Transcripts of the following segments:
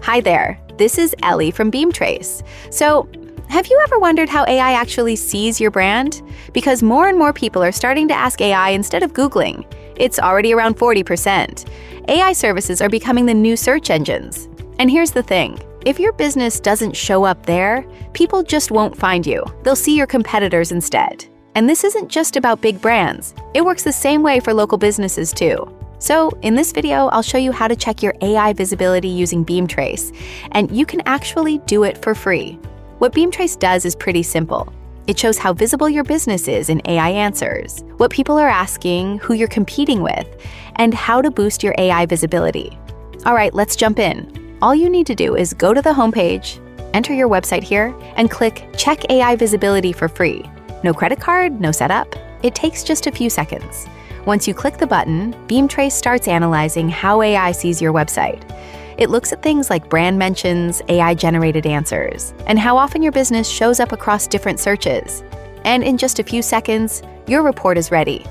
Hi there, this is Ellie from Beamtrace. So, have you ever wondered how AI actually sees your brand? Because more and more people are starting to ask AI instead of Googling. It's already around 40%. AI services are becoming the new search engines. And here's the thing, if your business doesn't show up there, people just won't find you. They'll see your competitors instead. And this isn't just about big brands. It works the same way for local businesses too. So in this video, I'll show you how to check your AI visibility using Beamtrace, and you can actually do it for free. What Beamtrace does is pretty simple. It shows how visible your business is in AI answers, what people are asking, who you're competing with, and how to boost your AI visibility. All right, let's jump in. All you need to do is go to the homepage, enter your website here, and click Check AI Visibility for free. No credit card, no setup. It takes just a few seconds. Once you click the button, Beamtrace starts analyzing how AI sees your website. It looks at things like brand mentions, AI-generated answers, and how often your business shows up across different searches. And in just a few seconds, your report is ready.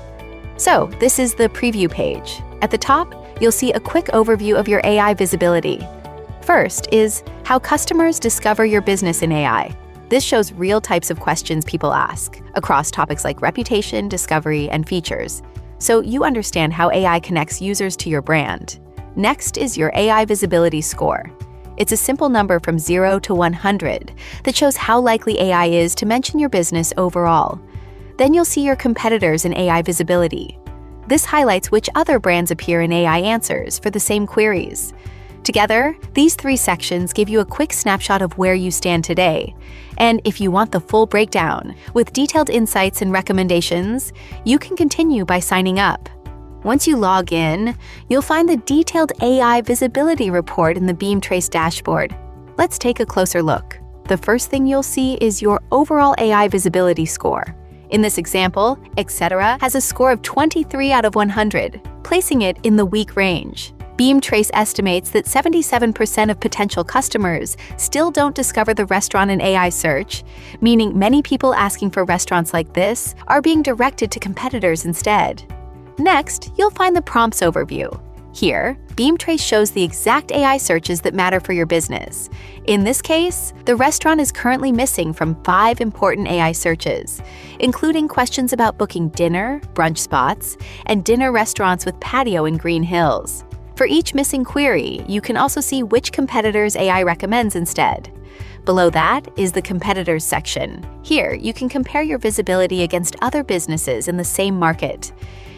So this is the preview page. At the top, you'll see a quick overview of your AI visibility. First is how customers discover your business in AI. This shows real types of questions people ask across topics like reputation, discovery, and features. So you understand how AI connects users to your brand. Next is your AI visibility score. It's a simple number from 0 to 100 that shows how likely AI is to mention your business overall. Then you'll see your competitors in AI visibility. This highlights which other brands appear in AI answers for the same queries. Together, these three sections give you a quick snapshot of where you stand today. And if you want the full breakdown, with detailed insights and recommendations, you can continue by signing up. Once you log in, you'll find the detailed AI visibility report in the Beamtrace dashboard. Let's take a closer look. The first thing you'll see is your overall AI visibility score. In this example, etc. has a score of 23 out of 100, placing it in the weak range. Beamtrace estimates that 77% of potential customers still don't discover the restaurant in AI search, meaning many people asking for restaurants like this are being directed to competitors instead. Next, you'll find the prompts overview. Here, Beamtrace shows the exact AI searches that matter for your business. In this case, the restaurant is currently missing from 5 important AI searches, including questions about booking dinner, brunch spots, and dinner restaurants with patio in Green Hills. For each missing query, you can also see which competitors AI recommends instead. Below that is the competitors section. Here, you can compare your visibility against other businesses in the same market.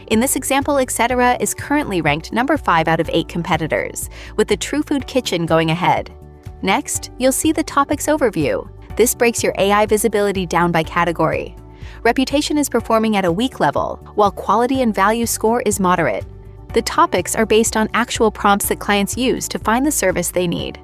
In this example, etc. is currently ranked number 5 out of 8 competitors, with the True Food Kitchen going ahead. Next, you'll see the topics overview. This breaks your AI visibility down by category. Reputation is performing at a weak level, while quality and value score is moderate. The topics are based on actual prompts that clients use to find the service they need.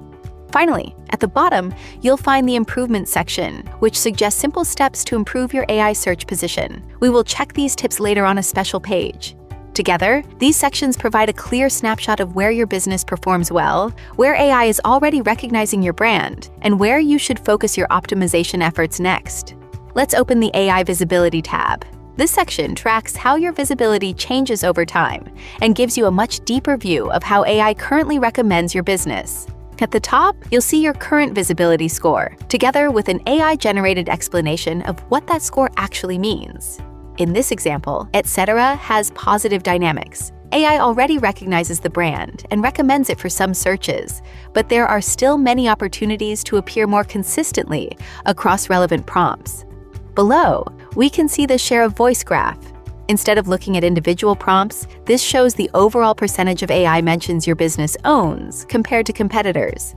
Finally, at the bottom, you'll find the improvement section, which suggests simple steps to improve your AI search position. We will check these tips later on a special page. Together, these sections provide a clear snapshot of where your business performs well, where AI is already recognizing your brand, and where you should focus your optimization efforts next. Let's open the AI Visibility tab. This section tracks how your visibility changes over time and gives you a much deeper view of how AI currently recommends your business. At the top, you'll see your current visibility score, together with an AI-generated explanation of what that score actually means. In this example, etc. has positive dynamics. AI already recognizes the brand and recommends it for some searches, but there are still many opportunities to appear more consistently across relevant prompts. Below, we can see the share of voice graph. Instead of looking at individual prompts, this shows the overall percentage of AI mentions your business owns compared to competitors.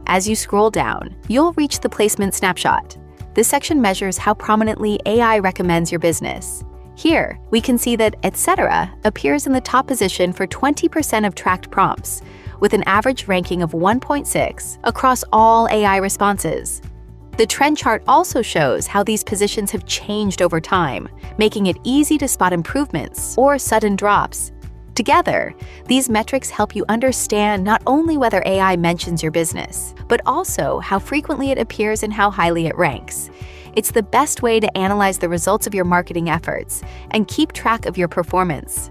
As you scroll down, you'll reach the placement snapshot. This section measures how prominently AI recommends your business. Here, we can see that etc. appears in the top position for 20% of tracked prompts, with an average ranking of 1.6 across all AI responses. The trend chart also shows how these positions have changed over time, making it easy to spot improvements or sudden drops. Together, these metrics help you understand not only whether AI mentions your business, but also how frequently it appears and how highly it ranks. It's the best way to analyze the results of your marketing efforts and keep track of your performance.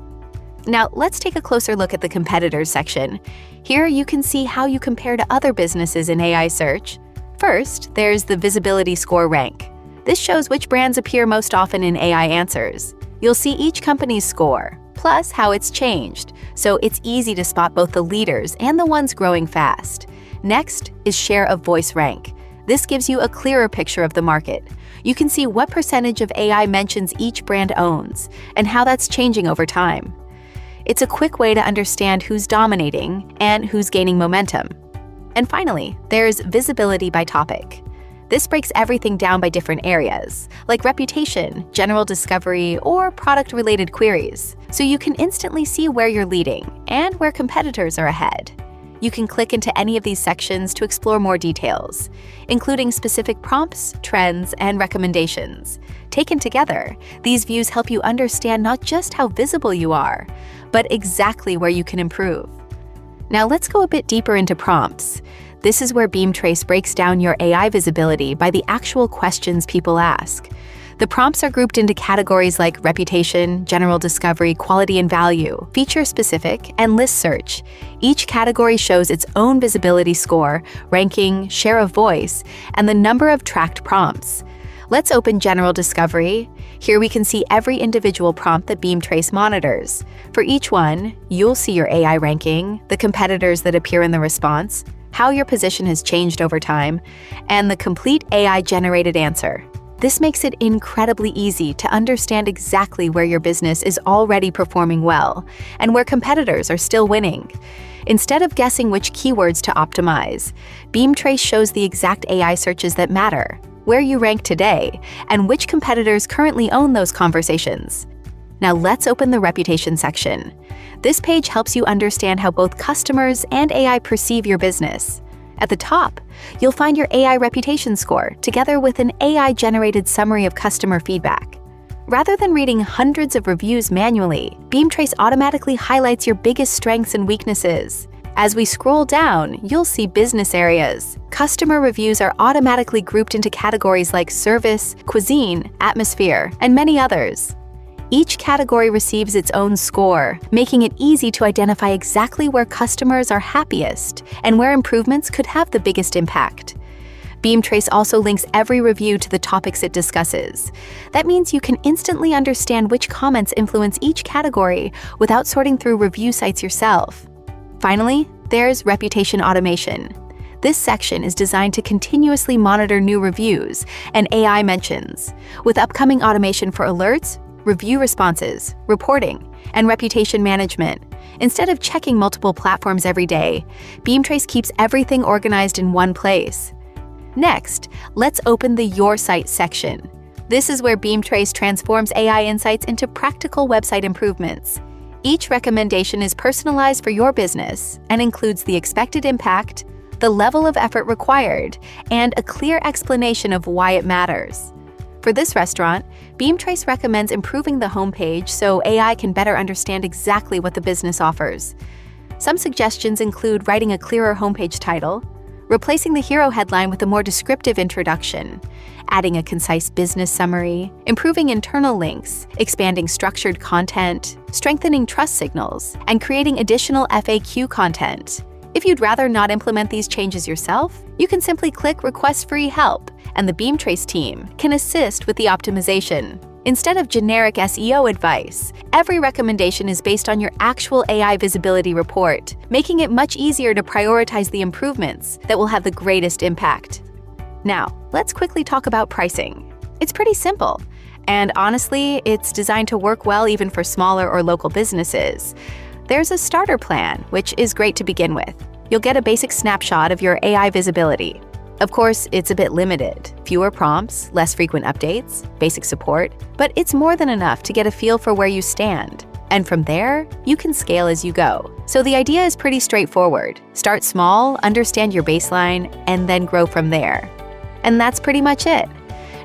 Now, let's take a closer look at the competitors section. Here you can see how you compare to other businesses in AI search. First, there's the visibility score rank. This shows which brands appear most often in AI answers. You'll see each company's score, plus how it's changed, so it's easy to spot both the leaders and the ones growing fast. Next is share of voice rank. This gives you a clearer picture of the market. You can see what percentage of AI mentions each brand owns, and how that's changing over time. It's a quick way to understand who's dominating and who's gaining momentum. And finally, there's visibility by topic. This breaks everything down by different areas, like reputation, general discovery, or product-related queries, so you can instantly see where you're leading and where competitors are ahead. You can click into any of these sections to explore more details, including specific prompts, trends, and recommendations. Taken together, these views help you understand not just how visible you are, but exactly where you can improve. Now let's go a bit deeper into prompts. This is where Beamtrace breaks down your AI visibility by the actual questions people ask. The prompts are grouped into categories like reputation, general discovery, quality and value, feature-specific, and list search. Each category shows its own visibility score, ranking, share of voice, and the number of tracked prompts. Let's open general discovery. Here we can see every individual prompt that Beamtrace monitors. For each one, you'll see your AI ranking, the competitors that appear in the response, how your position has changed over time, and the complete AI-generated answer. This makes it incredibly easy to understand exactly where your business is already performing well and where competitors are still winning. Instead of guessing which keywords to optimize, Beamtrace shows the exact AI searches that matter, where you rank today, and which competitors currently own those conversations. Now let's open the reputation section. This page helps you understand how both customers and AI perceive your business. At the top, you'll find your AI reputation score, together with an AI-generated summary of customer feedback. Rather than reading hundreds of reviews manually, Beamtrace automatically highlights your biggest strengths and weaknesses. As we scroll down, you'll see business areas. Customer reviews are automatically grouped into categories like service, cuisine, atmosphere, and many others. Each category receives its own score, making it easy to identify exactly where customers are happiest and where improvements could have the biggest impact. Beamtrace also links every review to the topics it discusses. That means you can instantly understand which comments influence each category without sorting through review sites yourself. Finally, there's reputation automation. This section is designed to continuously monitor new reviews and AI mentions, with upcoming automation for alerts, review responses, reporting, and reputation management. Instead of checking multiple platforms every day, Beamtrace keeps everything organized in one place. Next, let's open the Your Site section. This is where Beamtrace transforms AI insights into practical website improvements. Each recommendation is personalized for your business and includes the expected impact, the level of effort required, and a clear explanation of why it matters. For this restaurant, Beamtrace recommends improving the homepage so AI can better understand exactly what the business offers. Some suggestions include writing a clearer homepage title, replacing the hero headline with a more descriptive introduction, adding a concise business summary, improving internal links, expanding structured content, strengthening trust signals, and creating additional FAQ content. If you'd rather not implement these changes yourself, you can simply click Request Free Help, and the Beamtrace team can assist with the optimization. Instead of generic SEO advice, every recommendation is based on your actual AI visibility report, making it much easier to prioritize the improvements that will have the greatest impact. Now, let's quickly talk about pricing. It's pretty simple, and honestly, it's designed to work well even for smaller or local businesses. There's a starter plan, which is great to begin with. You'll get a basic snapshot of your AI visibility. Of course, it's a bit limited. Fewer prompts, less frequent updates, basic support, but it's more than enough to get a feel for where you stand. And from there, you can scale as you go. So the idea is pretty straightforward. Start small, understand your baseline, and then grow from there. And that's pretty much it.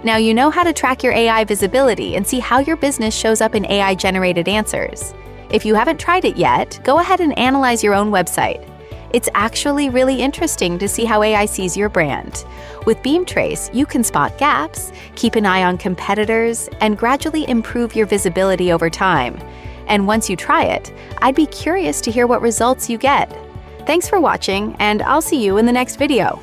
Now you know how to track your AI visibility and see how your business shows up in AI-generated answers. If you haven't tried it yet, go ahead and analyze your own website. It's actually really interesting to see how AI sees your brand. With Beamtrace, you can spot gaps, keep an eye on competitors, and gradually improve your visibility over time. And once you try it, I'd be curious to hear what results you get. Thanks for watching, and I'll see you in the next video.